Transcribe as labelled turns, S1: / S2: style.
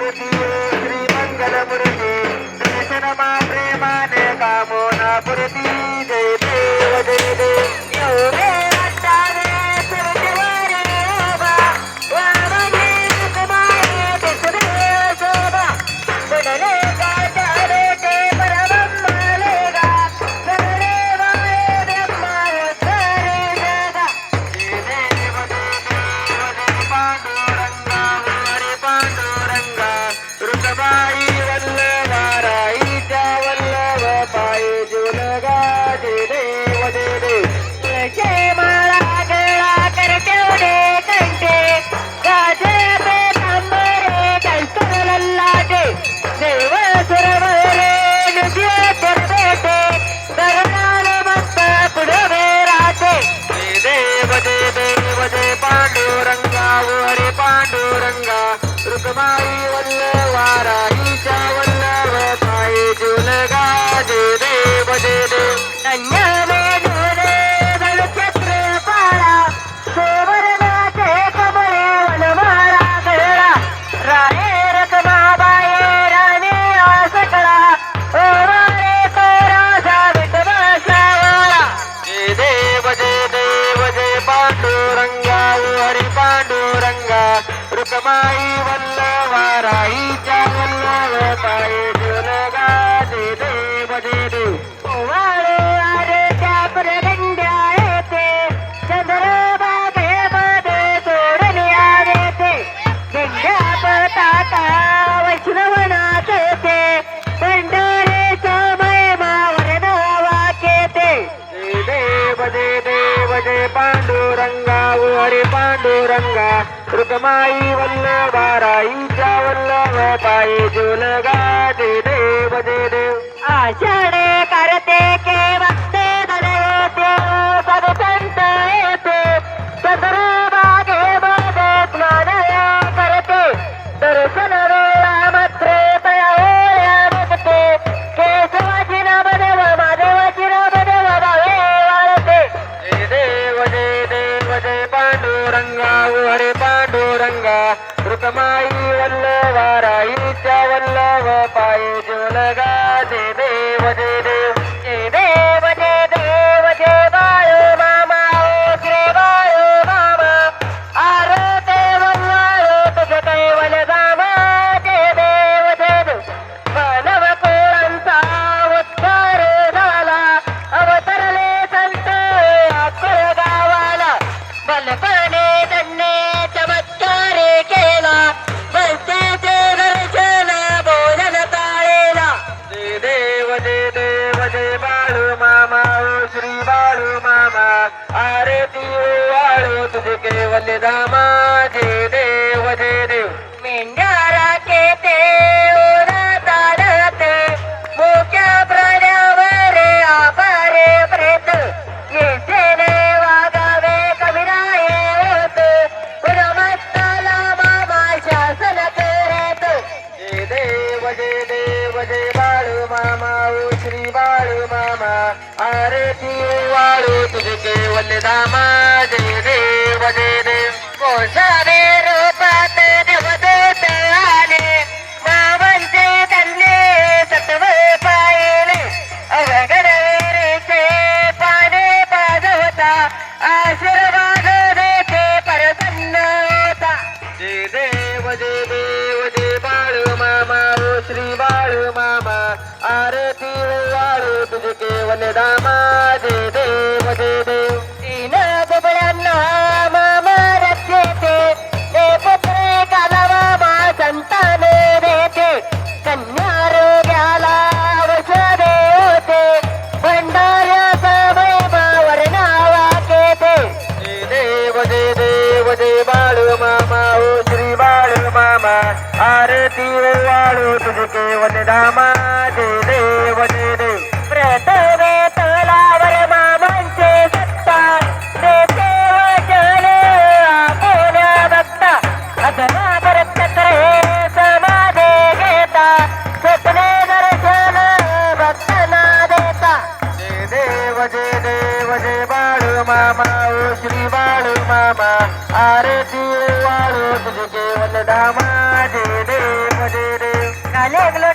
S1: मूर्ती श्री मंगल मूर्ती दर्शन मा प्रेमाने कामोना पुरती जय देव जय देव एवढे वाटावे सुरतेवारे ओबा वामने सुमाये दिसरे शोभा पडले गाठारे ते परब्रह्मलेगा सरळे वाये ब्रह्मा उद्धरे जगा जय देव पांडुरंगा हरे पांडुरंगा रुक्माई वल्लभाराईच्या वल्लभ पायी जुलगा जय देव जय देव जय माळा गळा करतेवडे कंठे गाजे पे तांबरे कैसर लल्लाटे देव सुरवरे नृत्य करते करणाल मस्त पुढे राहते जय देव जय पांडुरंगा हरे पांडुरंगा रुक्माई वल्लभाराईच्या वल्लभ पायी जुलगा जय देव जय देव धन्य झुले नक्षत्र पाळा सुवर्णाचे कमळे वनमाळा गळा राये रखमाबाई राणे आसकडा ओवारे कोरासा विठवा सावळा जय देव जय पांडुरंगा हरे पांडुरंगा रुक्माई वल्लभाराईच्या वल्लभ पायी जुलगा जय देव जय देव ओवाळे आरे त्या प्रगंड्या येते चंद्रभागेमध्ये सोडली आले ते गेंड्या पताका वैष्णवनाथ ते पंढरीचा महिमा वर्णवा केते जय देव जय पांडुरंगा हरे पांडुरंगा रुक्माई वल्लभाराईच्या वल्लभ पायी जुलगा जय देव जय देव आषाढे करते के भक्ते धन येते सदसंत येते चंद्रभागेमध्ये स्नान करते दर्शन वेळा मात्र तया ओळ्या बघते केशवाची नामदेव महादेवाची नामदेव भावे वाळते जय देव जय पांडुरंगा हरे पांडुरंगा रुक्माई वल्लभाराईच्या वल्लभ पायी जुलगा जय देव जय देव जय देव जय बाळू मामा ओ श्री बाळू मामा आरते वल्लाळू तुझ कैवल धामा जय देव मानव कोळांचा उद्धार झाला अवतरले संत अक्कल गावाला बलपणे त्यांनी चमत्कार केला बसतेचे दर्शन भोजन टाळेला जय देव जय बाळू मामा ओ श्री बाळू मामा आरती वाळू तुझे केवल धामा जय देव मेंढ्यारा केते ओरा ताडते मोक्या प्राण्यावर आभारे प्रेत येथे वागावे कविराये होत पुरमत्ताला बाबा शासन करत जय देव जय बाळू मामा ओ श्री बाळू मामा आरती वाळू तुझे केवल धामा जय देव कोसावे रूपात देवदूत आले मावंचे त्यांनी सत्व पाहिले अवघड वेरेचे पाने पाजवता आशीर्वाद देते प्रसन्न होता जय देव जय बाळू मामा ओ श्री बाळू मामा आरती वाळू तुझे केवल धामा जय देव तीन दुबळ्यांना मामा रक्षते ते पुत्र काला मामा संतान देते कन्या रोग्याला औषध होते भंडाऱ्याचा महिमा वर्णावा केते जय देव जय बाळू मामा ओ श्री बाळू मामा आरती वाळू तुझे केवल धामा जय देव प्रथमे तलावर मामांचे सत्ता देते वचन आपोल्या भक्ता अथवा परचक्र हे समाधे घेता स्वप्ने दर्शन भक्तना देता जय देव जय बाळू मामा ओ श्री बाळू मामा आरती वाळू तुझे केवल धामा जय देव लेगलो